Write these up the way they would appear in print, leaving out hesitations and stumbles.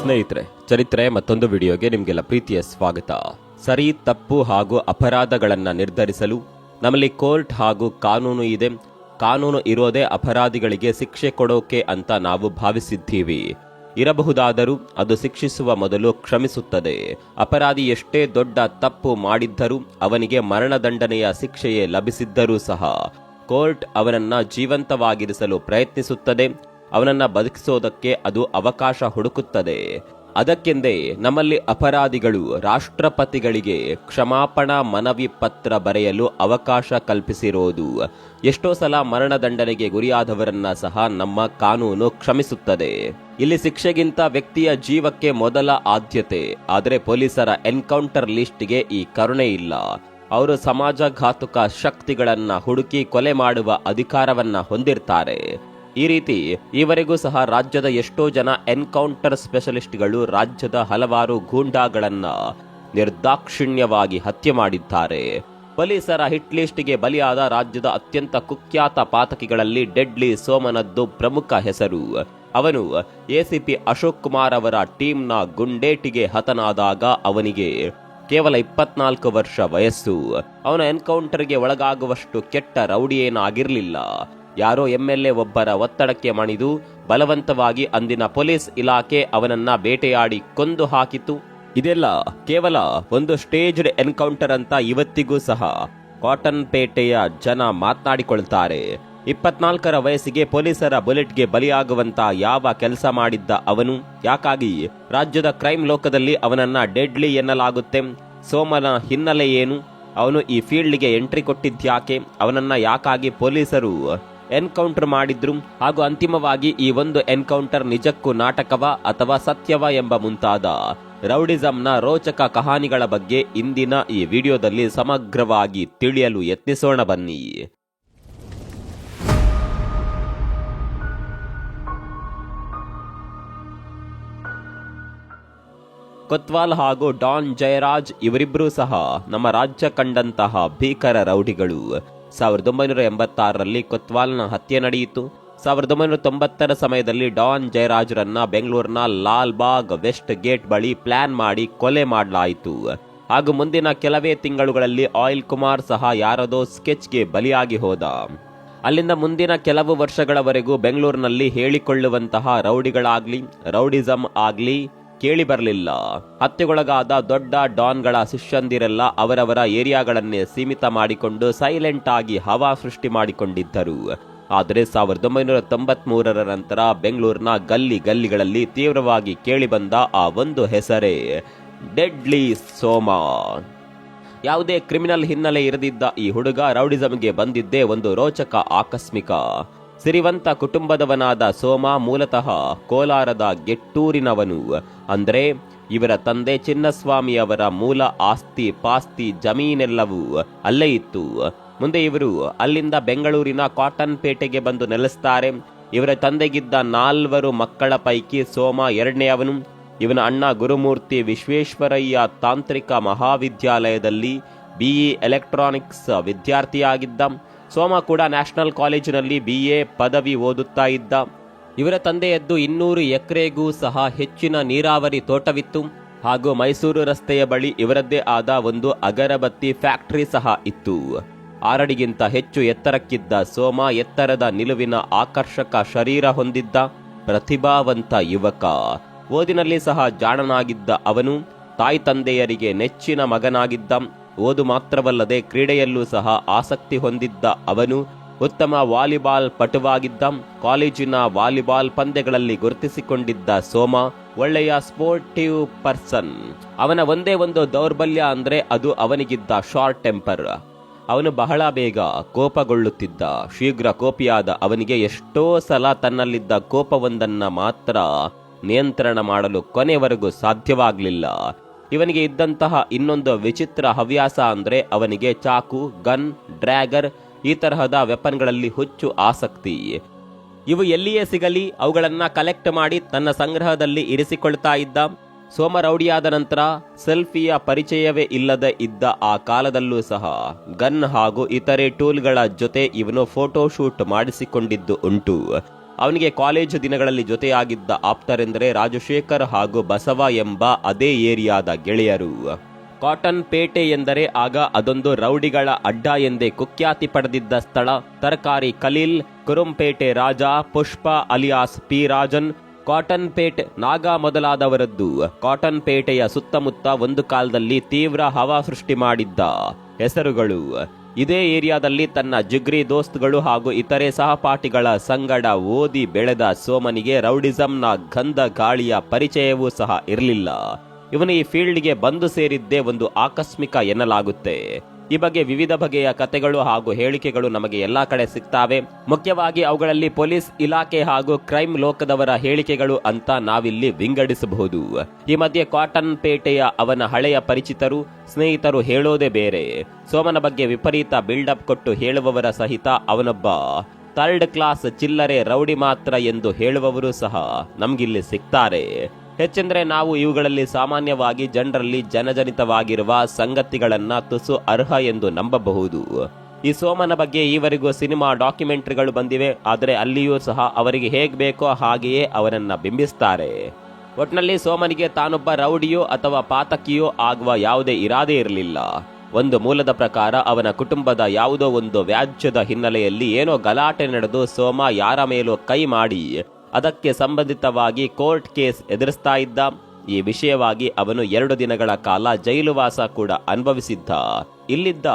ಸ್ನೇಹಿತರೆ, ಚರಿತ್ರೆ ಮತ್ತೊಂದು ವಿಡಿಯೋಗೆ ನಿಮಗೆಲ್ಲ ಪ್ರೀತಿಯ ಸ್ವಾಗತ. ಸರಿ ತಪ್ಪು ಹಾಗೂ ಅಪರಾಧಗಳನ್ನು ನಿರ್ಧರಿಸಲು ನಮ್ಮಲ್ಲಿ ಕೋರ್ಟ್ ಹಾಗೂ ಕಾನೂನು ಇದೆ. ಕಾನೂನು ಇರೋದೇ ಅಪರಾಧಿಗಳಿಗೆ ಶಿಕ್ಷೆ ಕೊಡೋಕೆ ಅಂತ ನಾವು ಭಾವಿಸಿದ್ದೀವಿ. ಇರಬಹುದಾದರೂ ಅದು ಶಿಕ್ಷಿಸುವ ಮೊದಲು ಕ್ಷಮಿಸುತ್ತದೆ. ಅಪರಾಧಿ ಎಷ್ಟೇ ದೊಡ್ಡ ತಪ್ಪು ಮಾಡಿದ್ದರೂ ಅವನಿಗೆ ಮರಣದಂಡನೆಯ ಶಿಕ್ಷೆಯೇ ಲಭಿಸಿದ್ದರೂ ಸಹ ಕೋರ್ಟ್ ಅವನನ್ನ ಜೀವಂತವಾಗಿರಿಸಲು ಪ್ರಯತ್ನಿಸುತ್ತದೆ. ಅವನನ್ನ ಬದುಕಿಸೋದಕ್ಕೆ ಅದು ಅವಕಾಶ ಹುಡುಕುತ್ತದೆ. ಅದಕ್ಕೆಂದೇ ನಮ್ಮಲ್ಲಿ ಅಪರಾಧಿಗಳು ರಾಷ್ಟ್ರಪತಿಗಳಿಗೆ ಕ್ಷಮಾಪಣಾ ಮನವಿ ಪತ್ರ ಬರೆಯಲು ಅವಕಾಶ ಕಲ್ಪಿಸಿರೋದು. ಎಷ್ಟೋ ಸಲ ಮರಣದಂಡನೆಗೆ ಗುರಿಯಾದವರನ್ನ ಸಹ ನಮ್ಮ ಕಾನೂನು ಕ್ಷಮಿಸುತ್ತದೆ. ಇಲ್ಲಿ ಶಿಕ್ಷೆಗಿಂತ ವ್ಯಕ್ತಿಯ ಜೀವಕ್ಕೆ ಮೊದಲ ಆದ್ಯತೆ. ಆದರೆ ಪೊಲೀಸರ ಎನ್ಕೌಂಟರ್ ಲಿಸ್ಟ್ಗೆ ಈ ಕರುಣೆ ಇಲ್ಲ. ಅವರು ಸಮಾಜಘಾತುಕ ಶಕ್ತಿಗಳನ್ನ ಹುಡುಕಿ ಕೊಲೆ ಮಾಡುವ ಅಧಿಕಾರವನ್ನ ಹೊಂದಿರ್ತಾರೆ. ಈ ರೀತಿ ಈವರೆಗೂ ಸಹ ರಾಜ್ಯದ ಎಷ್ಟೋ ಜನ ಎನ್ಕೌಂಟರ್ ಸ್ಪೆಷಲಿಸ್ಟ್ಗಳು ರಾಜ್ಯದ ಹಲವಾರು ಗೂಂಡಾಗಳನ್ನ ನಿರ್ದಾಕ್ಷಿಣ್ಯವಾಗಿ ಹತ್ಯೆ ಮಾಡಿದ್ದಾರೆ. ಪೊಲೀಸರ ಹಿಟ್ ಲಿಸ್ಟ್ಗೆ ಬಲಿಯಾದ ರಾಜ್ಯದ ಅತ್ಯಂತ ಕುಖ್ಯಾತ ಪಾತಕಿಗಳಲ್ಲಿ ಡೆಡ್ಲಿ ಸೋಮನದ್ದು ಪ್ರಮುಖ ಹೆಸರು. ಅವನು ಎಸಿಪಿ ಅಶೋಕ್ ಕುಮಾರ್ ಅವರ ಟೀಮ್ನ ಗುಂಡೇಟಿಗೆ ಹತನಾದಾಗ ಅವನಿಗೆ ಕೇವಲ 24 ವರ್ಷ ವಯಸ್ಸು. ಅವನ ಎನ್ಕೌಂಟರ್ಗೆ ಒಳಗಾಗುವಷ್ಟು ಕೆಟ್ಟ ರೌಡಿಯೇನಾಗಿರಲಿಲ್ಲ. ಯಾರೋ MLA ಒಬ್ಬರ ಒತ್ತಡಕ್ಕೆ ಮಣಿದು ಬಲವಂತವಾಗಿ ಅಂದಿನ ಪೊಲೀಸ್ ಇಲಾಖೆ ಅವನನ್ನ ಬೇಟೆಯಾಡಿ ಕೊಂದು ಹಾಕಿತು. ಇದೆಲ್ಲ ಕೇವಲ ಒಂದು ಸ್ಟೇಜ್ಡ್ ಎನ್ಕೌಂಟರ್ ಅಂತ ಇವತ್ತಿಗೂ ಸಹ ಕಾಟನ್ ಪೇಟೆಯ ಜನ ಮಾತನಾಡಿಕೊಳ್ತಾರೆ. 24ರ ವಯಸ್ಸಿಗೆ ಪೊಲೀಸರ ಬುಲೆಟ್ಗೆ ಬಲಿಯಾಗುವಂತ ಯಾವ ಕೆಲಸ ಮಾಡಿದ್ದ ಅವನು? ಯಾಕಾಗಿ ರಾಜ್ಯದ ಕ್ರೈಮ್ ಲೋಕದಲ್ಲಿ ಅವನನ್ನ ಡೆಡ್ಲಿ ಎನ್ನಲಾಗುತ್ತೆ? ಸೋಮನ ಹಿನ್ನೆಲೆ ಏನು? ಅವನು ಈ ಫೀಲ್ಡ್ಗೆ ಎಂಟ್ರಿ ಕೊಟ್ಟಿದ್ಯಾಕೆ? ಅವನನ್ನ ಯಾಕಾಗಿ ಪೊಲೀಸರು ಎನ್ಕೌಂಟರ್ ಮಾಡಿದ್ರು? ಹಾಗೂ ಅಂತಿಮವಾಗಿ ಈ ಒಂದು ಎನ್ಕೌಂಟರ್ ನಿಜಕ್ಕೂ ನಾಟಕವ ಅಥವಾ ಸತ್ಯವ ಎಂಬ ಮುಂತಾದ ರೌಡಿಸಂನ ರೋಚಕ ಕಹಾನಿಗಳ ಬಗ್ಗೆ ಇಂದಿನ ಈ ವಿಡಿಯೋದಲ್ಲಿ ಸಮಗ್ರವಾಗಿ ತಿಳಿಯಲು ಯತ್ನಿಸೋಣ ಬನ್ನಿ. ಕೊತ್ವಾಲ್ ಹಾಗೂ ಡಾನ್ ಜಯರಾಜ್ ಇವರಿಬ್ಬರೂ ಸಹ ನಮ್ಮ ರಾಜ್ಯ ಕಂಡಂತಹ ಭೀಕರ ರೌಡಿಗಳು. 1986ರಲ್ಲಿ ಕೊತ್ವಾಲ್ನ ಹತ್ಯೆ ನಡೆಯಿತು. 1990ರ ಸಮಯದಲ್ಲಿ ಡಾನ್ ಜಯರಾಜ್ರನ್ನ ಬೆಂಗಳೂರಿನ ಲಾಲ್ ಬಾಗ್ ವೆಸ್ಟ್ ಗೇಟ್ ಬಳಿ ಪ್ಲಾನ್ ಮಾಡಿ ಕೊಲೆ ಮಾಡಲಾಯಿತು. ಹಾಗೂ ಮುಂದಿನ ಕೆಲವೇ ತಿಂಗಳುಗಳಲ್ಲಿ ಆಯಿಲ್ ಕುಮಾರ್ ಸಹ ಯಾರದೋ ಸ್ಕೆಚ್ಗೆ ಬಲಿಯಾಗಿ ಹೋದ. ಅಲ್ಲಿಂದ ಮುಂದಿನ ಕೆಲವು ವರ್ಷಗಳವರೆಗೂ ಬೆಂಗಳೂರಿನಲ್ಲಿ ಹೇಳಿಕೊಳ್ಳುವಂತಹ ರೌಡಿಗಳಾಗ್ಲಿ ರೌಡಿಸಂ ಆಗ್ಲಿ ಕೇಳಿ ಬರಲಿಲ್ಲ. ಹತ್ಯೆಗೊಳಗಾದ ದೊಡ್ಡ ಡಾನ್ಗಳ ಶಿಷ್ಯಂದಿರೆಲ್ಲ ಅವರವರ ಏರಿಯಾಗಳನ್ನೇ ಸೀಮಿತ ಮಾಡಿಕೊಂಡು ಸೈಲೆಂಟ್ ಆಗಿ ಹವಾ ಸೃಷ್ಟಿ ಮಾಡಿಕೊಂಡಿದ್ದರು. ಆದರೆ 1993ರ ನಂತರ ಬೆಂಗಳೂರಿನ ಗಲ್ಲಿಗಳಲ್ಲಿ ತೀವ್ರವಾಗಿ ಕೇಳಿಬಂದ ಆ ಒಂದು ಹೆಸರೇ ಡೆಡ್ಲಿ ಸೋಮ. ಯಾವುದೇ ಕ್ರಿಮಿನಲ್ ಹಿನ್ನೆಲೆ ಇರದಿದ್ದ ಈ ಹುಡುಗ ರೌಡಿಸಂಗೆ ಬಂದಿದ್ದೇ ಒಂದು ರೋಚಕ ಆಕಸ್ಮಿಕ. ಸಿರಿವಂತ ಕುಟುಂಬದವನಾದ ಸೋಮ ಮೂಲತಃ ಕೋಲಾರದ ಗೆಟ್ಟೂರಿನವನು. ಅಂದ್ರೆ ಇವರ ತಂದೆ ಚಿನ್ನಸ್ವಾಮಿ ಅವರ ಮೂಲ ಆಸ್ತಿ ಪಾಸ್ತಿ ಜಮೀನೆಲ್ಲವೂ ಅಲ್ಲೇ ಇತ್ತು. ಮುಂದೆ ಇವರು ಅಲ್ಲಿಂದ ಬೆಂಗಳೂರಿನ ಕಾಟನ್ ಪೇಟೆಗೆ ಬಂದು ನೆಲೆಸ್ತಾರೆ. ಇವರ ತಂದೆಗಿದ್ದ 4 ಮಕ್ಕಳ ಪೈಕಿ ಸೋಮ 2ನೇಯವನು. ಇವನ ಅಣ್ಣ ಗುರುಮೂರ್ತಿ ವಿಶ್ವೇಶ್ವರಯ್ಯ ತಾಂತ್ರಿಕ ಮಹಾವಿದ್ಯಾಲಯದಲ್ಲಿ BE ಎಲೆಕ್ಟ್ರಾನಿಕ್ಸ್ ವಿದ್ಯಾರ್ಥಿಯಾಗಿದ್ದ. ಸೋಮ ಕೂಡ ನ್ಯಾಷನಲ್ ಕಾಲೇಜಿನಲ್ಲಿ BA ಪದವಿ ಓದುತ್ತಾ ಇದ್ದ. ಇವರ ತಂದೆಯದ್ದು 200 ಎಕರೆಗೂ ಸಹ ಹೆಚ್ಚಿನ ನೀರಾವರಿ ತೋಟವಿತ್ತು. ಹಾಗೂ ಮೈಸೂರು ರಸ್ತೆಯ ಬಳಿ ಇವರದ್ದೇ ಆದ ಒಂದು ಅಗರಬತ್ತಿ ಫ್ಯಾಕ್ಟರಿ ಸಹ ಇತ್ತು. 6 ಅಡಿಗಿಂತ ಹೆಚ್ಚು ಎತ್ತರಕ್ಕಿದ್ದ ಸೋಮ ಎತ್ತರದ ನಿಲುವಿನ ಆಕರ್ಷಕ ಶರೀರ ಹೊಂದಿದ್ದ ಪ್ರತಿಭಾವಂತ ಯುವಕ. ಓದಿನಲ್ಲಿ ಸಹ ಜಾಣನಾಗಿದ್ದ ಅವನು ತಾಯಿ ತಂದೆಯರಿಗೆ ನೆಚ್ಚಿನ ಮಗನಾಗಿದ್ದ. ಓದು ಮಾತ್ರವಲ್ಲದೆ ಕ್ರೀಡೆಯಲ್ಲೂ ಸಹ ಆಸಕ್ತಿ ಹೊಂದಿದ್ದ ಅವನು ಉತ್ತಮ ವಾಲಿಬಾಲ್ ಪಟುವಾಗಿದ್ದ. ಕಾಲೇಜಿನ ವಾಲಿಬಾಲ್ ಪಂದ್ಯಗಳಲ್ಲಿ ಗುರುತಿಸಿಕೊಂಡಿದ್ದ ಸೋಮ ಒಳ್ಳೆಯ ಸ್ಪೋರ್ಟಿವ್ ಪರ್ಸನ್. ಅವನ ಒಂದೇ ಒಂದು ದೌರ್ಬಲ್ಯ ಅಂದ್ರೆ ಅದು ಅವನಿಗಿದ್ದ ಶಾರ್ಟ್ ಟೆಂಪರ್. ಅವನು ಬಹಳ ಬೇಗ ಕೋಪಗೊಳ್ಳುತ್ತಿದ್ದ. ಶೀಘ್ರ ಕೋಪಿಯಾದ ಅವನಿಗೆ ಎಷ್ಟೋ ಸಲ ತನ್ನಲ್ಲಿದ್ದ ಕೋಪವೊಂದನ್ನ ಮಾತ್ರ ನಿಯಂತ್ರಣ ಮಾಡಲು ಕೊನೆವರೆಗೂ ಸಾಧ್ಯವಾಗಲಿಲ್ಲ. ಇವನಿಗೆ ಇದ್ದಂತಹ ಇನ್ನೊಂದು ವಿಚಿತ್ರ ಹವ್ಯಾಸ ಅಂದ್ರೆ ಅವನಿಗೆ ಚಾಕು, ಗನ್, ಡ್ರ್ಯಾಗರ್ ಈ ತರಹದ ವೆಪನ್ಗಳಲ್ಲಿ ಹುಚ್ಚು ಆಸಕ್ತಿ. ಇವು ಎಲ್ಲಿಯೇ ಸಿಗಲಿ ಅವುಗಳನ್ನ ಕಲೆಕ್ಟ್ ಮಾಡಿ ತನ್ನ ಸಂಗ್ರಹದಲ್ಲಿ ಇರಿಸಿಕೊಳ್ತಾ ಇದ್ದ. ಸೋಮ ರೌಡಿಯಾದ ನಂತರ ಸೆಲ್ಫಿಯ ಪರಿಚಯವೇ ಇಲ್ಲದೆ ಇದ್ದ ಆ ಕಾಲದಲ್ಲೂ ಸಹ ಗನ್ ಹಾಗೂ ಇತರೆ ಟೂಲ್ಗಳ ಜೊತೆ ಇವನು ಫೋಟೋ ಶೂಟ್ ಮಾಡಿಸಿಕೊಂಡಿದ್ದು ಉಂಟು. ಅವನಿಗೆ ಕಾಲೇಜು ದಿನಗಳಲ್ಲಿ ಜೊತೆಯಾಗಿದ್ದ ಆಪ್ತರೆಂದರೆ ರಾಜಶೇಖರ್ ಹಾಗೂ ಬಸವ ಎಂಬ ಅದೇ ಏರಿಯಾದ ಗೆಳೆಯರು. ಕಾಟನ್ ಪೇಟೆ ಎಂದರೆ ಆಗ ಅದೊಂದು ರೌಡಿಗಳ ಅಡ್ಡ ಎಂದೇ ಕುಖ್ಯಾತಿ ಪಡೆದಿದ್ದ ಸ್ಥಳ. ತರಕಾರಿ ಖಲೀಲ್, ಕುರುಂಪೇಟೆ ರಾಜ, ಪುಷ್ಪ ಅಲಿಯಾಸ್ ಪಿ ರಾಜನ್, ಕಾಟನ್ ಪೇಟೆ ನಾಗಾ ಮೊದಲಾದವರದ್ದು. ಕಾಟನ್ ಪೇಟೆಯ ಸುತ್ತಮುತ್ತ ಒಂದು ಕಾಲದಲ್ಲಿ ತೀವ್ರ ಹವಾ ಸೃಷ್ಟಿ ಮಾಡಿದ್ದ ಹೆಸರುಗಳು. ಇದೇ ಏರಿಯಾದಲ್ಲಿ ತನ್ನ ಜಿಗ್ರಿ ದೋಸ್ತ್ಗಳು ಹಾಗೂ ಇತರೆ ಸಹಪಾಠಿಗಳ ಸಂಗಡ ಓದಿ ಬೆಳೆದ ಸೋಮನಿಗೆ ರೌಡಿಸಂನ ಗಂಧ ಗಾಳಿಯ ಪರಿಚಯವೂ ಸಹ ಇರಲಿಲ್ಲ. ಇವನು ಈ ಫೀಲ್ಡ್ಗೆ ಬಂದು ಸೇರಿದ್ದೇ ಒಂದು ಆಕಸ್ಮಿಕ ಎನ್ನಲಾಗುತ್ತೆ. ಈ ಬಗ್ಗೆ ವಿವಿಧ ಬಗೆಯ ಕಥೆಗಳು ಹಾಗೂ ಹೇಳಿಕೆಗಳು ನಮಗೆ ಎಲ್ಲಾ ಕಡೆ ಸಿಗ್ತಾವೆ. ಮುಖ್ಯವಾಗಿ ಅವುಗಳಲ್ಲಿ ಪೊಲೀಸ್ ಇಲಾಖೆ ಹಾಗೂ ಕ್ರೈಮ್ ಲೋಕದವರ ಹೇಳಿಕೆಗಳು ಅಂತ ನಾವಿಲ್ಲಿ ವಿಂಗಡಿಸಬಹುದು. ಈ ಮಧ್ಯೆ ಕಾಟನ್ ಪೇಟೆಯ ಅವನ ಹಳೆಯ ಪರಿಚಿತರು, ಸ್ನೇಹಿತರು ಹೇಳೋದೇ ಬೇರೆ. ಸೋಮನ ಬಗ್ಗೆ ವಿಪರೀತ ಬಿಲ್ಡಪ್ ಕೊಟ್ಟು ಹೇಳುವವರ ಸಹಿತ ಅವನೊಬ್ಬ ಥರ್ಡ್ ಕ್ಲಾಸ್ ಚಿಲ್ಲರೆ ರೌಡಿ ಮಾತ್ರ ಎಂದು ಹೇಳುವವರು ಸಹ ನಮ್ಗಿಲ್ಲಿ ಸಿಗ್ತಾರೆ. ಹೆಚ್ಚೆಂದ್ರೆ ನಾವು ಇವುಗಳಲ್ಲಿ ಸಾಮಾನ್ಯವಾಗಿ ಜನರಲ್ಲಿ ಜನಜನಿತವಾಗಿರುವ ಸಂಗತಿಗಳನ್ನ ತುಸು ಅರ್ಹ ಎಂದು ನಂಬಬಹುದು. ಈ ಸೋಮನ ಬಗ್ಗೆ ಈವರೆಗೂ ಸಿನಿಮಾ ಡಾಕ್ಯುಮೆಂಟರಿಗಳು ಬಂದಿವೆ. ಆದರೆ ಅಲ್ಲಿಯೂ ಸಹ ಅವರಿಗೆ ಹೇಗ್ ಬೇಕೋ ಹಾಗೆಯೇ ಅವನನ್ನ ಬಿಂಬಿಸ್ತಾರೆ. ಒಟ್ನಲ್ಲಿ ಸೋಮನಿಗೆ ತಾನೊಬ್ಬ ರೌಡಿಯೋ ಅಥವಾ ಪಾತಕಿಯೋ ಆಗುವ ಯಾವುದೇ ಇರಾದೆ ಇರಲಿಲ್ಲ. ಒಂದು ಮೂಲದ ಪ್ರಕಾರ ಅವನ ಕುಟುಂಬದ ಯಾವುದೋ ಒಂದು ವ್ಯಾಜ್ಯದ ಹಿನ್ನೆಲೆಯಲ್ಲಿ ಏನೋ ಗಲಾಟೆ ನಡೆದು ಸೋಮ ಯಾರ ಮೇಲೂ ಕೈ ಮಾಡಿ ಅದಕ್ಕೆ ಸಂಬಂಧಿತವಾಗಿ ಕೋರ್ಟ್ ಕೇಸ್ ಎದುರಿಸ್ತಾ ಇದ್ದ. ಈ ವಿಷಯವಾಗಿ ಅವನು 2 ದಿನಗಳ ಕಾಲ ಜೈಲುವಾಸ ಕೂಡ ಅನುಭವಿಸಿದ್ದ. ಇಲ್ಲಿದ್ದ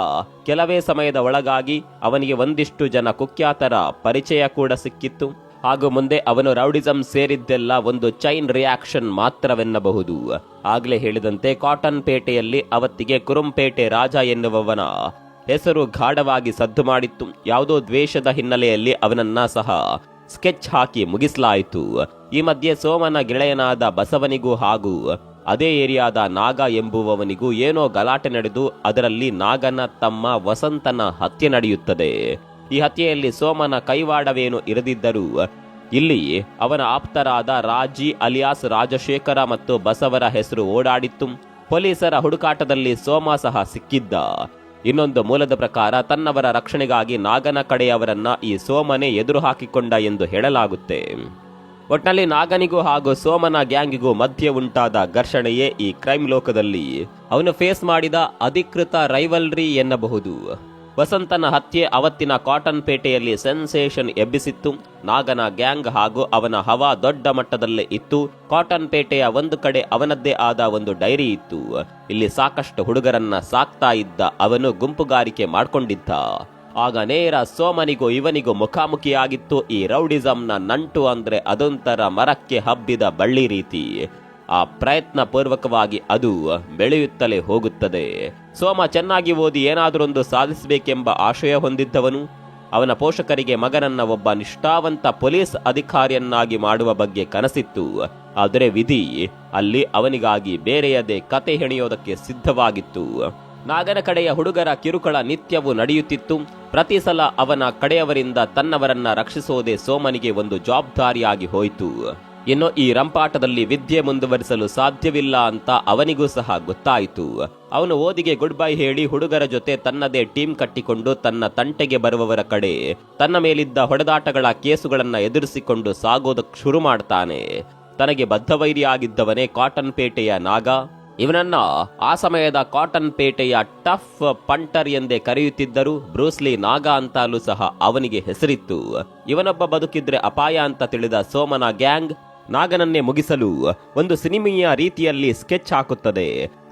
ಕೆಲವೇ ಸಮಯದ ಒಳಗಾಗಿ ಅವನಿಗೆ ಒಂದಿಷ್ಟು ಜನ ಕುಖ್ಯಾತರ ಪರಿಚಯ ಕೂಡ ಸಿಕ್ಕಿತ್ತು. ಹಾಗೂ ಮುಂದೆ ಅವನು ರೌಡಿಸಂ ಸೇರಿದ್ದೆಲ್ಲ ಒಂದು ಚೈನ್ ರಿಯಾಕ್ಷನ್ ಮಾತ್ರವೆನ್ನಬಹುದು. ಆಗ್ಲೇ ಹೇಳಿದಂತೆ ಕಾಟನ್ ಪೇಟೆಯಲ್ಲಿ ಅವತ್ತಿಗೆ ಕುರುಂಪೇಟೆ ರಾಜ ಎನ್ನುವವನ ಹೆಸರು ಗಾಢವಾಗಿ ಸದ್ದು ಮಾಡಿತ್ತು. ಯಾವುದೋ ದ್ವೇಷದ ಹಿನ್ನೆಲೆಯಲ್ಲಿ ಅವನನ್ನ ಸಹ ಸ್ಕೆಚ್ ಹಾಕಿ ಮುಗಿಸಲಾಯಿತು. ಈ ಮಧ್ಯೆ ಸೋಮನ ಗೆಳೆಯನಾದ ಬಸವನಿಗೂ ಹಾಗೂ ಅದೇ ಏರಿಯಾದ ನಾಗ ಎಂಬುವವನಿಗೂ ಏನೋ ಗಲಾಟೆ ನಡೆದು ಅದರಲ್ಲಿ ನಾಗನ ತಮ್ಮ ವಸಂತನ ಹತ್ಯೆ ನಡೆಯುತ್ತದೆ. ಈ ಹತ್ಯೆಯಲ್ಲಿ ಸೋಮನ ಕೈವಾಡವೇನು ಇರದಿದ್ದರೂ ಇಲ್ಲಿ ಅವನ ಆಪ್ತರಾದ ರಾಜಿ ಅಲಿಯಾಸ್ ರಾಜಶೇಖರ ಮತ್ತು ಬಸವರ ಹೆಸರು ಓಡಾಡಿತ್ತು. ಪೊಲೀಸರ ಹುಡುಕಾಟದಲ್ಲಿ ಸೋಮ ಸಹ ಸಿಕ್ಕಿದ್ದ. ಇನ್ನೊಂದು ಮೂಲದ ಪ್ರಕಾರ ತನ್ನವರ ರಕ್ಷಣೆಗಾಗಿ ನಾಗನ ಕಡೆಯವರನ್ನ ಈ ಸೋಮನೆ ಎದುರು ಹಾಕಿಕೊಂಡ ಎಂದು ಹೇಳಲಾಗುತ್ತೆ. ಒಟ್ನಲ್ಲಿ ನಾಗನಿಗೂ ಹಾಗೂ ಸೋಮನ ಗ್ಯಾಂಗಿಗೂ ಮಧ್ಯೆ ಉಂಟಾದ ಘರ್ಷಣೆಯೇ ಈ ಕ್ರೈಮ್ ಲೋಕದಲ್ಲಿ ಅವನು ಫೇಸ್ ಮಾಡಿದ ಅಧಿಕೃತ ರೈವಲ್ರಿ ಎನ್ನಬಹುದು. ವಸಂತನ ಹತ್ಯೆ ಅವತ್ತಿನ ಕಾಟನ್ ಪೇಟೆಯಲ್ಲಿ ಸೆನ್ಸೇಷನ್ ಎಬ್ಬಿಸಿತ್ತು. ನಾಗನ ಗ್ಯಾಂಗ್ ಹಾಗೂ ಅವನ ಹವಾ ದೊಡ್ಡ ಮಟ್ಟದಲ್ಲೇ ಇತ್ತು. ಕಾಟನ್ ಪೇಟೆಯ ಒಂದು ಕಡೆ ಅವನದ್ದೇ ಆದ ಒಂದು ಡೈರಿ ಇತ್ತು. ಇಲ್ಲಿ ಸಾಕಷ್ಟು ಹುಡುಗರನ್ನ ಸಾಕ್ತಾ ಇದ್ದ ಅವನು ಗುಂಪುಗಾರಿಕೆ ಮಾಡ್ಕೊಂಡಿದ್ದ. ಆಗ ನೇರ ಸೋಮನಿಗೂ ಇವನಿಗೂ ಮುಖಾಮುಖಿಯಾಗಿತ್ತು ಈ ರೌಡಿಸಂನ ನಂಟು. ಅಂದ್ರೆ ಅದೊಂಥರ ಮರಕ್ಕೆ ಹಬ್ಬಿದ ಬಳ್ಳಿ ರೀತಿ. ಆ ಪ್ರಯತ್ನ ಪೂರ್ವಕವಾಗಿ ಅದು ಬೆಳೆಯುತ್ತಲೇ ಹೋಗುತ್ತದೆ. ಸೋಮ ಚೆನ್ನಾಗಿ ಓದಿ ಏನಾದರೊಂದು ಸಾಧಿಸಬೇಕೆಂಬ ಆಶಯ ಹೊಂದಿದ್ದವನು. ಅವನ ಪೋಷಕರಿಗೆ ಮಗನನ್ನ ಒಬ್ಬ ನಿಷ್ಠಾವಂತ ಪೊಲೀಸ್ ಅಧಿಕಾರಿಯನ್ನಾಗಿ ಮಾಡುವ ಬಗ್ಗೆ ಕನಸಿತ್ತು. ಆದರೆ ವಿಧಿ ಅಲ್ಲಿ ಅವನಿಗಾಗಿ ಬೇರೆಯದೇ ಕತೆ ಹೆಣೆಯೋದಕ್ಕೆ ಸಿದ್ಧವಾಗಿತ್ತು. ನಾಗನ ಕಡೆಯ ಹುಡುಗರ ಕಿರುಕುಳ ನಿತ್ಯವೂ ನಡೆಯುತ್ತಿತ್ತು. ಪ್ರತಿ ಸಲ ಅವನ ಕಡೆಯವರಿಂದ ತನ್ನವರನ್ನ ರಕ್ಷಿಸೋದೇ ಸೋಮನಿಗೆ ಒಂದು ಜವಾಬ್ದಾರಿಯಾಗಿ ಹೋಯಿತು. ಇನ್ನು ಈ ರಂಪಾಟದಲ್ಲಿ ವಿದ್ಯೆ ಮುಂದುವರಿಸಲು ಸಾಧ್ಯವಿಲ್ಲ ಅಂತ ಅವನಿಗೂ ಸಹ ಗೊತ್ತಾಯಿತು. ಅವನು ಓದಿಗೆ ಗುಡ್ ಬೈ ಹೇಳಿ ಹುಡುಗರ ಜೊತೆ ತನ್ನದೇ ಟೀಮ್ ಕಟ್ಟಿಕೊಂಡು ತನ್ನ ತಂಟೆಗೆ ಬರುವವರ ಕಡೆ ತನ್ನ ಮೇಲಿದ್ದ ಹೊಡೆದಾಟಗಳ ಕೇಸುಗಳನ್ನ ಎದುರಿಸಿಕೊಂಡು ಸಾಗೋದಕ್ಕೆ ಶುರು ಮಾಡ್ತಾನೆ. ತನಗೆ ಬದ್ಧವೈರಿಯಾಗಿದ್ದವನೇ ಕಾಟನ್ ಪೇಟೆಯ ನಾಗ. ಇವನನ್ನ ಆ ಸಮಯದ ಕಾಟನ್ ಪೇಟೆಯ ಟಫ್ ಪಂಟರ್ ಎಂದೇ ಕರೆಯುತ್ತಿದ್ದರು. ಬ್ರೂಸ್ಲಿ ನಾಗ ಅಂತಲೂ ಸಹ ಅವನಿಗೆ ಹೆಸರಿತ್ತು. ಇವನೊಬ್ಬ ಬದುಕಿದ್ರೆ ಅಪಾಯ ಅಂತ ತಿಳಿದ ಸೋಮನ ಗ್ಯಾಂಗ್ ನಾಗನನ್ನೇ ಮುಗಿಸಲು ಒಂದು ಸಿನಿಮೀಯ ರೀತಿಯಲ್ಲಿ ಸ್ಕೆಚ್ ಹಾಕುತ್ತದೆ.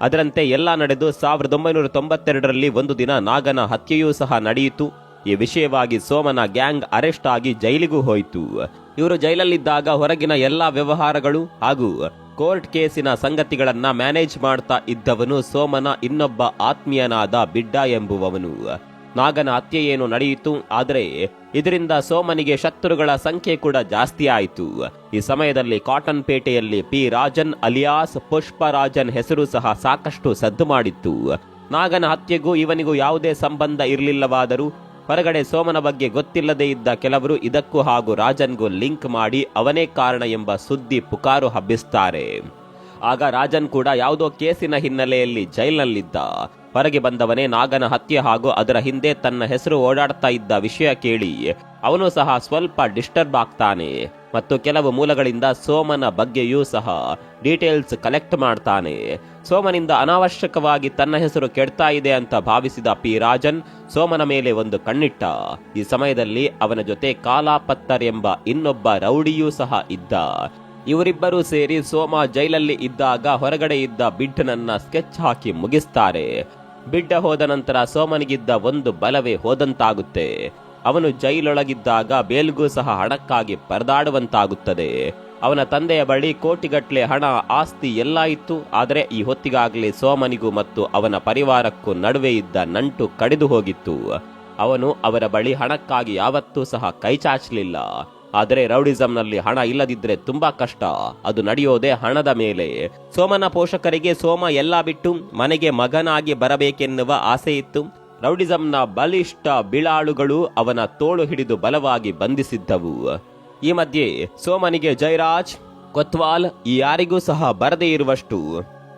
ಅದರಂತೆ ಎಲ್ಲ ನಡೆದು 1992ರಲ್ಲಿ ಒಂದು ದಿನ ನಾಗನ ಹತ್ಯೆಯೂ ಸಹ ನಡೆಯಿತು. ಈ ವಿಷಯವಾಗಿ ಸೋಮನ ಗ್ಯಾಂಗ್ ಅರೆಸ್ಟ್ ಆಗಿ ಜೈಲಿಗೂ ಹೋಯಿತು. ಇವರು ಜೈಲಲ್ಲಿದ್ದಾಗ ಹೊರಗಿನ ಎಲ್ಲಾ ವ್ಯವಹಾರಗಳು ಹಾಗೂ ಕೋರ್ಟ್ ಕೇಸಿನ ಸಂಗತಿಗಳನ್ನ ಮ್ಯಾನೇಜ್ ಮಾಡ್ತಾ ಇದ್ದವನು ಸೋಮನ ಇನ್ನೊಬ್ಬ ಆತ್ಮೀಯನಾದ ಬಿಡ್ಡ ಎಂಬುವವನು. ನಾಗನ ಹತ್ಯೆ ಏನು ನಡೆಯಿತು. ಆದರೆ ಇದರಿಂದ ಸೋಮನಿಗೆ ಶತ್ರುಗಳ ಸಂಖ್ಯೆ ಕೂಡ ಜಾಸ್ತಿ ಆಯಿತು. ಈ ಸಮಯದಲ್ಲಿ ಕಾಟನ್ ಪೇಟೆಯಲ್ಲಿ ಪಿ ರಾಜನ್ ಅಲಿಯಾಸ್ ಪುಷ್ಪರಾಜನ್ ಹೆಸರು ಸಹ ಸಾಕಷ್ಟು ಸದ್ದು ಮಾಡಿತ್ತು. ನಾಗನ ಹತ್ಯೆಗೂ ಇವನಿಗೂ ಯಾವುದೇ ಸಂಬಂಧ ಇರಲಿಲ್ಲವಾದರೂ ಹೊರಗಡೆ ಸೋಮನ ಬಗ್ಗೆ ಗೊತ್ತಿಲ್ಲದೆ ಇದ್ದ ಕೆಲವರು ಇದಕ್ಕೂ ಹಾಗೂ ರಾಜನ್ಗೂ ಲಿಂಕ್ ಮಾಡಿ ಅವನೇ ಕಾರಣ ಎಂಬ ಸುದ್ದಿ ಪುಕಾರು ಹಬ್ಬಿಸ್ತಾರೆ. ಆಗ ರಾಜನ್ ಕೂಡ ಯಾವುದೋ ಕೇಸಿನ ಹಿನ್ನೆಲೆಯಲ್ಲಿ ಜೈಲಿನಲ್ಲಿದ್ದ. ಹೊರಗೆ ಬಂದವನೇ ನಾಗನ ಹತ್ಯೆ ಹಾಗೂ ಅದರ ಹಿಂದೆ ತನ್ನ ಹೆಸರು ಓಡಾಡ್ತಾ ಇದ್ದ ವಿಷಯ ಕೇಳಿ ಅವನು ಸಹ ಸ್ವಲ್ಪ ಡಿಸ್ಟರ್ಬ್ ಆಗ್ತಾನೆ ಮತ್ತು ಕೆಲವು ಮೂಲಗಳಿಂದ ಸೋಮನ ಬಗ್ಗೆಯೂ ಸಹ ಡೀಟೇಲ್ಸ್ ಕಲೆಕ್ಟ್ ಮಾಡ್ತಾನೆ. ಸೋಮನಿಂದ ಅನಾವಶ್ಯಕವಾಗಿ ತನ್ನ ಹೆಸರು ಕೆಡ್ತಾ ಇದೆ ಅಂತ ಭಾವಿಸಿದ ಪಿ ರಾಜನ್ ಸೋಮನ ಮೇಲೆ ಒಂದು ಕಣ್ಣಿಟ್ಟ. ಈ ಸಮಯದಲ್ಲಿ ಅವನ ಜೊತೆ ಕಾಲಾಪತ್ತರ್ ಎಂಬ ಇನ್ನೊಬ್ಬ ರೌಡಿಯೂ ಸಹ ಇದ್ದ. ಇವರಿಬ್ಬರೂ ಸೇರಿ ಸೋಮ ಜೈಲಲ್ಲಿ ಇದ್ದಾಗ ಹೊರಗಡೆ ಇದ್ದ ಬಿಡ್ನನ್ನ ಸ್ಕೆಚ್ ಹಾಕಿ ಮುಗಿಸ್ತಾರೆ. ಬಿಡ್ಡ ಹೋದ ನಂತರ ಸೋಮನಿಗಿದ್ದ ಒಂದು ಬಲವೇ ಹೋದಂತಾಗುತ್ತೆ. ಅವನು ಜೈಲೊಳಗಿದ್ದಾಗ ಬೇಲ್ಗೂ ಸಹ ಹಣಕ್ಕಾಗಿ ಪರದಾಡುವಂತಾಗುತ್ತದೆ. ಅವನ ತಂದೆಯ ಬಳಿ ಕೋಟಿಗಟ್ಲೆ ಹಣ ಆಸ್ತಿ ಎಲ್ಲ ಇತ್ತು. ಆದರೆ ಈ ಹೊತ್ತಿಗಾಗಲೇ ಸೋಮನಿಗೂ ಮತ್ತು ಅವನ ಪರಿವಾರಕ್ಕೂ ನಡುವೆ ಇದ್ದ ನಂಟು ಕಡಿದು ಹೋಗಿತ್ತು. ಅವನು ಅವರ ಬಳಿ ಹಣಕ್ಕಾಗಿ ಯಾವತ್ತೂ ಸಹ ಕೈಚಾಚಲಿಲ್ಲ. ಆದರೆ ರೌಡಿಸಂನಲ್ಲಿ ಹಣ ಇಲ್ಲದಿದ್ರೆ ತುಂಬಾ ಕಷ್ಟ. ಅದು ನಡೆಯೋದೇ ಹಣದ ಮೇಲೆ. ಸೋಮನ ಪೋಷಕರಿಗೆ ಸೋಮ ಎಲ್ಲ ಬಿಟ್ಟು ಮನೆಗೆ ಮಗನಾಗಿ ಬರಬೇಕೆನ್ನುವ ಆಸೆ ಇತ್ತು. ರೌಡಿಸಂನ ಬಲಿಷ್ಠ ಬಿಳಾಳುಗಳು ಅವನ ತೋಳು ಹಿಡಿದು ಬಲವಾಗಿ ಬಂಧಿಸಿದ್ದವು. ಈ ಮಧ್ಯೆ ಸೋಮನಿಗೆ ಜಯರಾಜ್, ಕೊತ್ವಾಲ್ ಯಾರಿಗೂ ಸಹ ಬರದೇ ಇರುವಷ್ಟು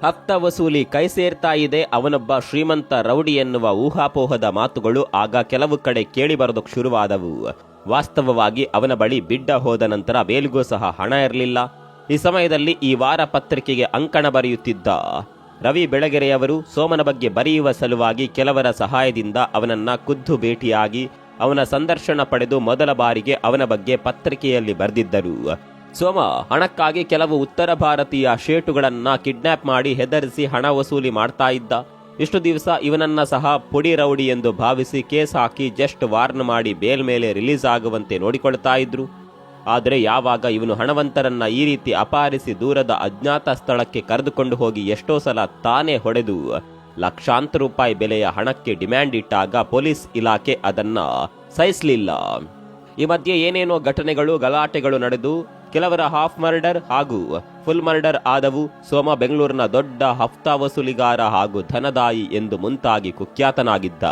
ಹಫ್ತ ವಸೂಲಿ ಕೈ ಸೇರ್ತಾ ಇದೆ. ಅವನೊಬ್ಬ ಶ್ರೀಮಂತ ರೌಡಿ ಎನ್ನುವ ಊಹಾಪೋಹದ ಮಾತುಗಳು ಆಗ ಕೆಲವು ಕಡೆ ಕೇಳಿ ಬರೋದಕ್ಕೆ ಶುರುವಾದವು. ವಾಸ್ತವವಾಗಿ ಅವನ ಬಳಿ ಬಿಡ್ಡ ಹೋದ ನಂತರ ಬೇಲ್ಗೂ ಸಹ ಹಣ ಇರಲಿಲ್ಲ. ಈ ಸಮಯದಲ್ಲಿ ಈ ವಾರ ಪತ್ರಿಕೆಗೆ ಅಂಕಣ ಬರೆಯುತ್ತಿದ್ದ ರವಿ ಬೆಳಗೆರೆಯವರು ಸೋಮನ ಬಗ್ಗೆ ಬರೆಯುವ ಸಲುವಾಗಿ ಕೆಲವರ ಸಹಾಯದಿಂದ ಅವನನ್ನ ಖುದ್ದು ಭೇಟಿಯಾಗಿ ಅವನ ಸಂದರ್ಶನ ಪಡೆದು ಮೊದಲ ಬಾರಿಗೆ ಅವನ ಬಗ್ಗೆ ಪತ್ರಿಕೆಯಲ್ಲಿ ಬರೆದಿದ್ದರು. ಸೋಮ ಹಣಕ್ಕಾಗಿ ಕೆಲವು ಉತ್ತರ ಭಾರತೀಯ ಶೇಟುಗಳನ್ನ ಕಿಡ್ನಾಪ್ ಮಾಡಿ ಹೆದರಿಸಿ ಹಣ ವಸೂಲಿ ಮಾಡ್ತಾ ಇದ್ದ. ಇಷ್ಟು ದಿವಸ ಇವನನ್ನ ಸಹ ಪುಡಿ ರೌಡಿ ಎಂದು ಭಾವಿಸಿ ಕೇಸ್ ಹಾಕಿ ಜಸ್ಟ್ ವಾರ್ನ್ ಮಾಡಿ ಬೇಲ್ ಮೇಲೆ ರಿಲೀಸ್ ಆಗುವಂತೆ ನೋಡಿಕೊಳ್ತಾ ಇದ್ರು. ಆದರೆ ಯಾವಾಗ ಇವನು ಹಣವಂತರನ್ನ ಈ ರೀತಿ ಅಪಹರಿಸಿ ದೂರದ ಅಜ್ಞಾತ ಸ್ಥಳಕ್ಕೆ ಕರೆದುಕೊಂಡು ಹೋಗಿ ಎಷ್ಟೋ ಸಲ ತಾನೇ ಹೊಡೆದು ಲಕ್ಷಾಂತರ ರೂಪಾಯಿ ಬೆಲೆಯ ಹಣಕ್ಕೆ ಡಿಮ್ಯಾಂಡ್ ಇಟ್ಟಾಗ ಪೊಲೀಸ್ ಇಲಾಖೆ ಅದನ್ನ ಸಹಿಸಲಿಲ್ಲ. ಈ ಮಧ್ಯೆ ಏನೇನೋ ಘಟನೆಗಳು ಗಲಾಟೆಗಳು ನಡೆದು ಕೆಲವರ ಹಾಫ್ ಮರ್ಡರ್ ಹಾಗೂ ಫುಲ್ ಮರ್ಡರ್ ಆದವು. ಸೋಮ ಬೆಂಗಳೂರಿನ ದೊಡ್ಡ ಹಫ್ತಾ ವಸೂಲಿಗಾರ ಹಾಗೂ ಧನದಾಯಿ ಎಂದು ಮುಂತಾಗಿ ಕುಖ್ಯಾತನಾಗಿದ್ದ.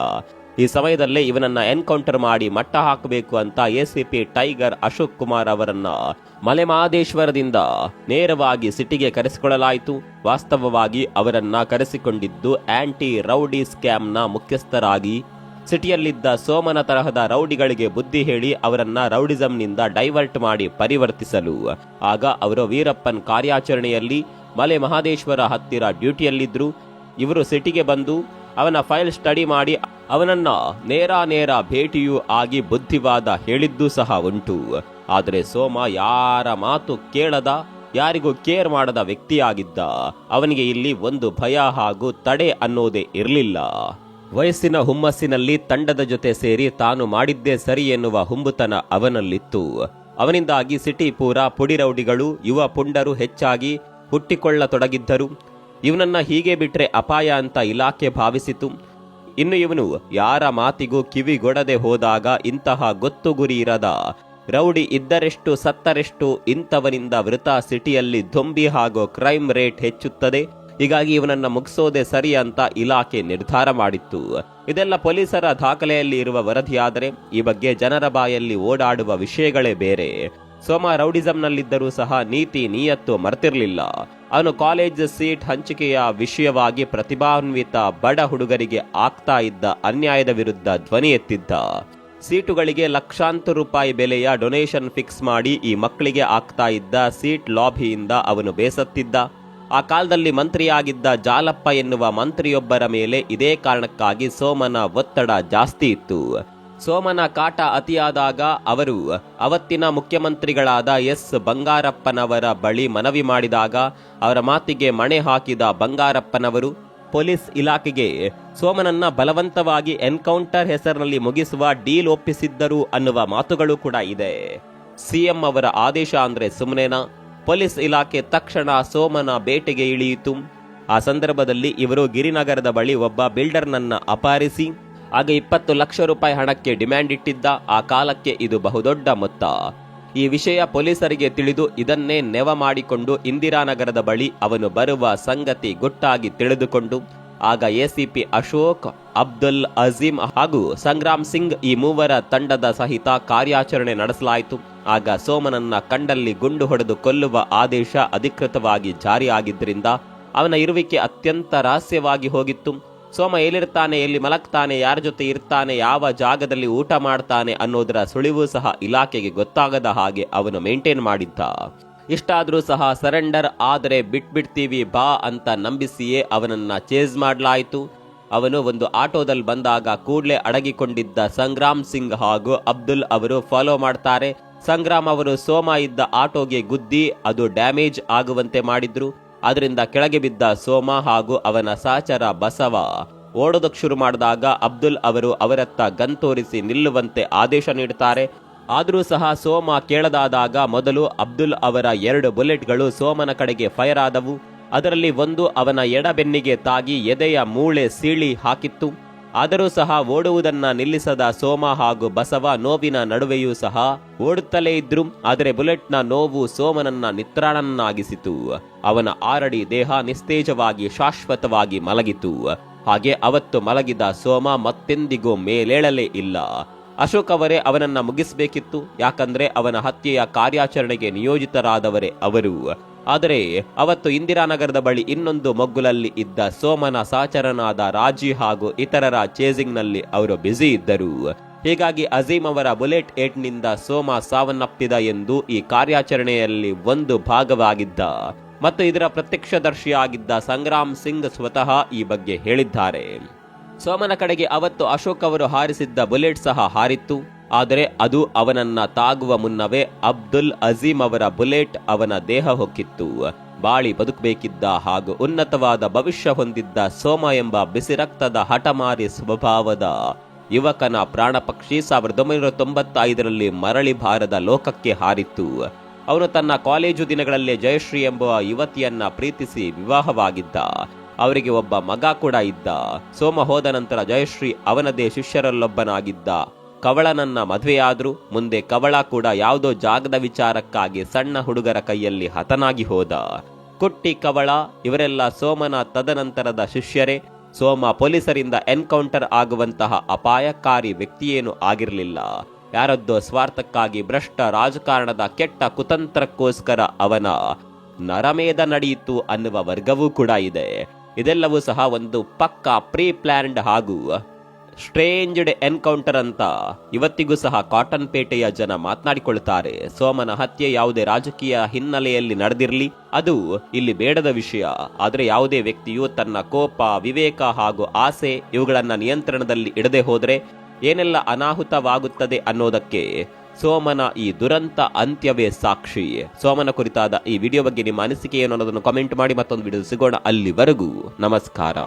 ಈ ಸಮಯದಲ್ಲೇ ಇವನನ್ನ ಎನ್ಕೌಂಟರ್ ಮಾಡಿ ಮಟ್ಟ ಹಾಕಬೇಕು ಅಂತ ಎಸಿಪಿ ಟೈಗರ್ ಅಶೋಕ್ ಕುಮಾರ್ ಅವರನ್ನ ಮಲೆಮಹದೇಶ್ವರದಿಂದ ನೇರವಾಗಿ ಸಿಟಿಗೆ ಕರೆಸಿಕೊಳ್ಳಲಾಯಿತು. ವಾಸ್ತವವಾಗಿ ಅವರನ್ನ ಕರೆಸಿಕೊಂಡಿದ್ದು ಆಂಟಿ ರೌಡಿ ಸ್ಕ್ಯಾಮ್ನ ಮುಖ್ಯಸ್ಥರಾಗಿ ಸಿಟಿಯಲ್ಲಿದ್ದ ಸೋಮನ ತರಹದ ರೌಡಿಗಳಿಗೆ ಬುದ್ಧಿ ಹೇಳಿ ಅವರನ್ನ ರೌಡಿಸಂನಿಂದ ಡೈವರ್ಟ್ ಮಾಡಿ ಪರಿವರ್ತಿಸಲು. ಆಗ ಅವರು ವೀರಪ್ಪನ್ ಕಾರ್ಯಾಚರಣೆಯಲ್ಲಿ ಮಲೆ ಮಹದೇಶ್ವರ ಹತ್ತಿರ ಡ್ಯೂಟಿಯಲ್ಲಿದ್ರು. ಇವರು ಸಿಟಿಗೆ ಬಂದು ಅವನ ಫೈಲ್ ಸ್ಟಡಿ ಮಾಡಿ ಅವನನ್ನ ನೇರ ಭೇಟಿಯೂ ಆಗಿ ಬುದ್ಧಿವಾದ ಹೇಳಿದ್ದೂ ಸಹ ಉಂಟು. ಆದರೆ ಸೋಮ ಯಾರ ಮಾತು ಕೇಳದ, ಯಾರಿಗೂ ಕೇರ್ ಮಾಡದ ವ್ಯಕ್ತಿಯಾಗಿದ್ದ. ಅವನಿಗೆ ಇಲ್ಲಿ ಒಂದು ಭಯ ಹಾಗೂ ತಡೆ ಅನ್ನೋದೇ ಇರಲಿಲ್ಲ. ವಯಸ್ಸಿನ ಹುಮ್ಮಸ್ಸಿನಲ್ಲಿ ತಂಡದ ಜೊತೆ ಸೇರಿ ತಾನು ಮಾಡಿದ್ದೇ ಸರಿ ಎನ್ನುವ ಹುಂಬುತನ ಅವನಲ್ಲಿತ್ತು. ಅವನಿಂದಾಗಿ ಸಿಟಿ ಪೂರ ಪುಡಿ ರೌಡಿಗಳು, ಯುವ ಪುಂಡರು ಹೆಚ್ಚಾಗಿ ಹುಟ್ಟಿಕೊಳ್ಳತೊಡಗಿದ್ದರು. ಇವನನ್ನ ಹೀಗೆ ಬಿಟ್ರೆ ಅಪಾಯ ಅಂತ ಇಲಾಖೆ ಭಾವಿಸಿತು. ಇನ್ನು ಇವನು ಯಾರ ಮಾತಿಗೂ ಕಿವಿಗೊಡದೆ ಹೋದಾಗ ಇಂತಹ ಗೊತ್ತು ಗುರಿ ಇರದ ರೌಡಿ ಇದ್ದರೆಷ್ಟು ಸತ್ತರೆಷ್ಟು ಇಂಥವನಿಂದ ವೃತ ಸಿಟಿಯಲ್ಲಿ ದೊಂಬಿ ಹಾಗೂ ಕ್ರೈಮ್ ರೇಟ್ ಹೆಚ್ಚುತ್ತದೆ. ಹೀಗಾಗಿ ಇವನನ್ನ ಮುಗಿಸೋದೆ ಸರಿ ಅಂತ ಇಲಾಖೆ ನಿರ್ಧಾರ ಮಾಡಿತ್ತು. ಇದೆಲ್ಲ ಪೊಲೀಸರ ದಾಖಲೆಯಲ್ಲಿ ಇರುವ ವರದಿಯಾದರೆ ಈ ಬಗ್ಗೆ ಜನರ ಬಾಯಲ್ಲಿ ಓಡಾಡುವ ವಿಷಯಗಳೇ ಬೇರೆ. ಸೋಮ ರೌಡಿಸಂನಲ್ಲಿದ್ದರೂ ಸಹ ನೀತಿ ನಿಯತ್ತು ಮರ್ತಿರ್ಲಿಲ್ಲ. ಅವನು ಕಾಲೇಜ್ ಸೀಟ್ ಹಂಚಿಕೆಯ ವಿಷಯವಾಗಿ ಪ್ರತಿಭಾನ್ವಿತ ಬಡ ಹುಡುಗರಿಗೆ ಆಗ್ತಾ ಇದ್ದ ಅನ್ಯಾಯದ ವಿರುದ್ಧ ಧ್ವನಿ ಎತ್ತಿದ್ದ. ಸೀಟುಗಳಿಗೆ ಲಕ್ಷಾಂತರ ರೂಪಾಯಿ ಬೆಲೆಯ ಡೊನೇಷನ್ ಫಿಕ್ಸ್ ಮಾಡಿ ಈ ಮಕ್ಕಳಿಗೆ ಆಗ್ತಾ ಇದ್ದ ಸೀಟ್ ಲಾಭಿಯಿಂದ ಅವನು ಬೇಸತ್ತಿದ್ದ. ಆ ಕಾಲದಲ್ಲಿ ಮಂತ್ರಿಯಾಗಿದ್ದ ಜಾಲಪ್ಪ ಎನ್ನುವ ಮಂತ್ರಿಯೊಬ್ಬರ ಮೇಲೆ ಇದೇ ಕಾರಣಕ್ಕಾಗಿ ಸೋಮನ ಒತ್ತಡ ಜಾಸ್ತಿ ಇತ್ತು. ಸೋಮನ ಕಾಟ ಅತಿಯಾದಾಗ ಅವರು ಅವತ್ತಿನ ಮುಖ್ಯಮಂತ್ರಿಗಳಾದ ಎಸ್ ಬಂಗಾರಪ್ಪನವರ ಬಳಿ ಮನವಿ ಮಾಡಿದಾಗ ಅವರ ಮಾತಿಗೆ ಮಣೆ ಹಾಕಿದ ಬಂಗಾರಪ್ಪನವರು ಪೊಲೀಸ್ ಇಲಾಖೆಗೆ ಸೋಮನನ್ನ ಬಲವಂತವಾಗಿ ಎನ್ಕೌಂಟರ್ ಹೆಸರಿನಲ್ಲಿ ಮುಗಿಸುವ ಡೀಲ್ ಒಪ್ಪಿಸಿದ್ದರು ಅನ್ನುವ ಮಾತುಗಳು ಕೂಡ ಇದೆ. ಸಿಎಂ ಅವರ ಆದೇಶ ಅಂದ್ರೆ ಸುಮ್ಮನೆನಾ? ಪೊಲೀಸ್ ಇಲಾಖೆ ತಕ್ಷಣ ಸೋಮನ ಬೇಟೆಗೆ ಇಳಿಯಿತು. ಆ ಸಂದರ್ಭದಲ್ಲಿ ಇವರು ಗಿರಿನಗರದ ಬಳಿ ಒಬ್ಬ ಬಿಲ್ಡರ್ನನ್ನ ಅಪಹರಿಸಿ ಆಗ 20 ಲಕ್ಷ ರೂಪಾಯಿ ಹಣಕ್ಕೆ ಡಿಮ್ಯಾಂಡ್ ಇಟ್ಟಿದ್ದ. ಆ ಕಾಲಕ್ಕೆ ಇದು ಬಹುದೊಡ್ಡ ಮೊತ್ತ. ಈ ವಿಷಯ ಪೊಲೀಸರಿಗೆ ತಿಳಿದು ಇದನ್ನೇ ನೆವ ಮಾಡಿಕೊಂಡು ಇಂದಿರಾನಗರದ ಬಳಿ ಅವನು ಬರುವ ಸಂಗತಿ ಗುಟ್ಟಾಗಿ ತಿಳಿದುಕೊಂಡು ಆಗ ಎಸಿಪಿ ಅಶೋಕ್, ಅಬ್ದುಲ್ ಅಜೀಂ ಹಾಗೂ ಸಂಗ್ರಾಮ್ ಸಿಂಗ್ ಈ ಮೂವರ ತಂಡದ ಸಹಿತ ಕಾರ್ಯಾಚರಣೆ ನಡೆಸಲಾಯಿತು. ಆಗ ಸೋಮನನ್ನ ಕಂಡಲ್ಲಿ ಗುಂಡು ಹೊಡೆದು ಕೊಲ್ಲುವ ಆದೇಶ ಅಧಿಕೃತವಾಗಿ ಜಾರಿಯಾಗಿದ್ದರಿಂದ ಅವನ ಇರುವಿಕೆ ಅತ್ಯಂತ ರಹಸ್ಯವಾಗಿ ಹೋಗಿತ್ತು. ಸೋಮ ಎಲ್ಲಿರ್ತಾನೆ, ಎಲ್ಲಿ ಮಲಗ್ತಾನೆ, ಯಾರ ಜೊತೆ ಇರ್ತಾನೆ, ಯಾವ ಜಾಗದಲ್ಲಿ ಊಟ ಮಾಡ್ತಾನೆ ಅನ್ನೋದರ ಸುಳಿವು ಸಹ ಇಲಾಖೆಗೆ ಗೊತ್ತಾಗದ ಹಾಗೆ ಅವನು ಮೇಂಟೈನ್ ಮಾಡಿದ್ದ. ಇಷ್ಟಾದ್ರೂ ಸಹ ಸರೆಂಡರ್ ಆದರೆ ಬಿಟ್ಬಿಡ್ತೀವಿ ಬಾ ಅಂತ ನಂಬಿಸಿಯೇ ಅವನನ್ನ ಚೇಸ್ ಮಾಡಲಾಯಿತು. ಅವನು ಒಂದು ಆಟೋದಲ್ಲಿ ಬಂದಾಗ ಕೂಡಲೇ ಅಡಗಿಕೊಂಡಿದ್ದ ಸಂಗ್ರಾಮ್ ಸಿಂಗ್ ಹಾಗೂ ಅಬ್ದುಲ್ ಅವರು ಫಾಲೋ ಮಾಡ್ತಾರೆ. ಸಂಗ್ರಾಮ್ ಅವರು ಸೋಮ ಇದ್ದ ಆಟೋಗೆ ಗುದ್ದಿ ಅದು ಡ್ಯಾಮೇಜ್ ಆಗುವಂತೆ ಮಾಡಿದ್ರು. ಅದರಿಂದ ಕೆಳಗೆ ಬಿದ್ದ ಸೋಮ ಹಾಗೂ ಅವನ ಸಹಚರ ಬಸವ ಓಡೋದಕ್ಕೆ ಶುರು ಮಾಡಿದಾಗ ಅಬ್ದುಲ್ ಅವರು ಅವರತ್ತ ಗನ್ ತೋರಿಸಿ ನಿಲ್ಲುವಂತೆ ಆದೇಶ ನೀಡುತ್ತಾರೆ. ಆದರೂ ಸಹ ಸೋಮ ಕೇಳದಾದಾಗ ಮೊದಲು ಅಬ್ದುಲ್ ಅವರ 2 ಬುಲೆಟ್ಗಳು ಸೋಮನ ಕಡೆಗೆ ಫೈರ್ ಆದವು. ಅದರಲ್ಲಿ ಒಂದು ಅವನ ಎಡಬೆನ್ನಿಗೆ ತಾಗಿ ಎದೆಯ ಮೂಳೆ ಸೀಳಿ ಹಾಕಿತ್ತು. ಆದರೂ ಸಹ ಓಡುವುದನ್ನ ನಿಲ್ಲಿಸದ ಸೋಮ ಹಾಗೂ ಬಸವ ನೋವಿನ ನಡುವೆಯೂ ಸಹ ಓಡುತ್ತಲೇ ಇದ್ರು. ಆದರೆ ಬುಲೆಟ್ನ ನೋವು ಸೋಮನನ್ನ ನಿತ್ರಾಣನಾಗಿಸಿತು. ಅವನ 6 ಅಡಿ ದೇಹ ನಿಸ್ತೇಜವಾಗಿ ಶಾಶ್ವತವಾಗಿ ಮಲಗಿತು. ಹಾಗೆ ಅವತ್ತು ಮಲಗಿದ ಸೋಮ ಮತ್ತೆಂದಿಗೂ ಮೇಲೇಳಲೇ ಇಲ್ಲ. ಅಶೋಕ್ ಅವರೇ ಅವನನ್ನ ಮುಗಿಸಬೇಕಿತ್ತು, ಯಾಕಂದ್ರೆ ಅವನ ಹತ್ಯೆಯ ಕಾರ್ಯಾಚರಣೆಗೆ ನಿಯೋಜಿತರಾದವರೇ ಅವರು. ಆದರೆ ಅವತ್ತು ಇಂದಿರಾನಗರದ ಬಳಿ ಇನ್ನೊಂದು ಮಗ್ಗುಲಲ್ಲಿ ಇದ್ದ ಸೋಮನ ಸಹಚರನಾದ ರಾಜಿ ಹಾಗೂ ಇತರರ ಚೇಸಿಂಗ್ನಲ್ಲಿ ಅವರು ಬ್ಯುಸಿ ಇದ್ದರು. ಹೀಗಾಗಿ ಅಜೀಂ ಅವರ ಬುಲೆಟ್ ಏಟ್ನಿಂದ ಸೋಮ ಸಾವನ್ನಪ್ಪಿದ ಎಂದು ಈ ಕಾರ್ಯಾಚರಣೆಯಲ್ಲಿ ಒಂದು ಭಾಗವಾಗಿದ್ದ ಮತ್ತು ಇದರ ಪ್ರತ್ಯಕ್ಷದರ್ಶಿಯಾಗಿದ್ದ ಸಂಗ್ರಾಮ್ ಸಿಂಗ್ ಸ್ವತಃ ಈ ಬಗ್ಗೆ ಹೇಳಿದ್ದಾರೆ. ಸೋಮನ ಕಡೆಗೆ ಅವತ್ತು ಅಶೋಕ್ ಅವರು ಹಾರಿಸಿದ್ದ ಬುಲೆಟ್ ಸಹ ಹಾರಿತ್ತು. ಆದರೆ ಅದು ಅವನನ್ನ ತಾಗುವ ಮುನ್ನವೇ ಅಬ್ದುಲ್ ಅಜೀಂ ಅವರ ಬುಲೆಟ್ ಅವನ ದೇಹ ಹೊಕ್ಕಿತ್ತು. ಬಾಳಿ ಬದುಕಬೇಕಿದ್ದ ಹಾಗೂ ಉನ್ನತವಾದ ಭವಿಷ್ಯ ಹೊಂದಿದ್ದ ಸೋಮ ಎಂಬ ಬಿಸಿರಕ್ತದ ಹಠಮಾರಿ ಸ್ವಭಾವದ ಯುವಕನ ಪ್ರಾಣ ಪಕ್ಷಿ 1995ರಲ್ಲಿ ಮರಳಿ ಬಾರದ ಲೋಕಕ್ಕೆ ಹಾರಿತ್ತು. ಅವನು ತನ್ನ ಕಾಲೇಜು ದಿನಗಳಲ್ಲೇ ಜಯಶ್ರೀ ಎಂಬ ಯುವತಿಯನ್ನ ಪ್ರೀತಿಸಿ ವಿವಾಹವಾಗಿದ್ದ. ಅವರಿಗೆ ಒಬ್ಬ ಮಗ ಕೂಡ ಇದ್ದ. ಸೋಮ ಹೋದ ನಂತರ ಜಯಶ್ರೀ ಅವನದೇ ಶಿಷ್ಯರಲ್ಲೊಬ್ಬನಾಗಿದ್ದ ಕವಳನನ್ನ ಮದುವೆಯಾದ್ರು. ಮುಂದೆ ಕವಳ ಕೂಡ ಯಾವುದೋ ಜಾಗದ ವಿಚಾರಕ್ಕಾಗಿ ಸಣ್ಣ ಹುಡುಗರ ಕೈಯಲ್ಲಿ ಹತನಾಗಿ ಹೋದ. ಕುಟ್ಟಿ ಕವಳ ಇವರೆಲ್ಲ ಸೋಮನ ತದನಂತರದ ಶಿಷ್ಯರೇ. ಸೋಮ ಪೊಲೀಸರಿಂದ ಎನ್ಕೌಂಟರ್ ಆಗುವಂತಹ ಅಪಾಯಕಾರಿ ವ್ಯಕ್ತಿಯೇನು ಆಗಿರಲಿಲ್ಲ. ಯಾರದ್ದೋ ಸ್ವಾರ್ಥಕ್ಕಾಗಿ ಭ್ರಷ್ಟ ರಾಜಕಾರಣದ ಕೆಟ್ಟ ಕುತಂತ್ರಕ್ಕೋಸ್ಕರ ಅವನ ನರಮೇಧ ನಡೆಯಿತು ಅನ್ನುವ ವರ್ಗವೂ ಕೂಡ ಇದೆ. ಇದೆಲ್ಲವೂ ಸಹ ಒಂದು ಪಕ್ಕಾ ಪ್ರೀ ಪ್ಲಾನ್ಡ್ ಹಾಗೂ ಸ್ಟ್ರೇಂಜ್ಡ್ ಎನ್ಕೌಂಟರ್ ಅಂತ ಇವತ್ತಿಗೂ ಸಹ ಕಾಟನ್ ಪೇಟೆಯ ಜನ ಮಾತನಾಡಿಕೊಳ್ಳುತ್ತಾರೆ. ಸೋಮನ ಹತ್ಯೆ ಯಾವುದೇ ರಾಜಕೀಯ ಹಿನ್ನೆಲೆಯಲ್ಲಿ ನಡೆದಿರಲಿ, ಅದು ಇಲ್ಲಿ ಬೇಡದ ವಿಷಯ. ಆದರೆ ಯಾವುದೇ ವ್ಯಕ್ತಿಯು ತನ್ನ ಕೋಪ, ವಿವೇಕ ಹಾಗೂ ಆಸೆ ಇವುಗಳನ್ನ ನಿಯಂತ್ರಣದಲ್ಲಿ ಇಡದೆ ಹೋದರೆ ಏನೆಲ್ಲ ಅನಾಹುತವಾಗುತ್ತದೆ ಅನ್ನೋದಕ್ಕೆ ಸೋಮನ ಈ ದುರಂತ ಅಂತ್ಯವೇ ಸಾಕ್ಷಿ. ಸೋಮನ ಕುರಿತಾದ ಈ ವಿಡಿಯೋ ಬಗ್ಗೆ ನಿಮ್ಮ ಅನಿಸಿಕೆ ಏನು ಅನ್ನೋದನ್ನು ಕಾಮೆಂಟ್ ಮಾಡಿ. ಮತ್ತೊಂದು ವಿಡಿಯೋ ಸಿಗೋಣ. ಅಲ್ಲಿವರೆಗೂ ನಮಸ್ಕಾರ.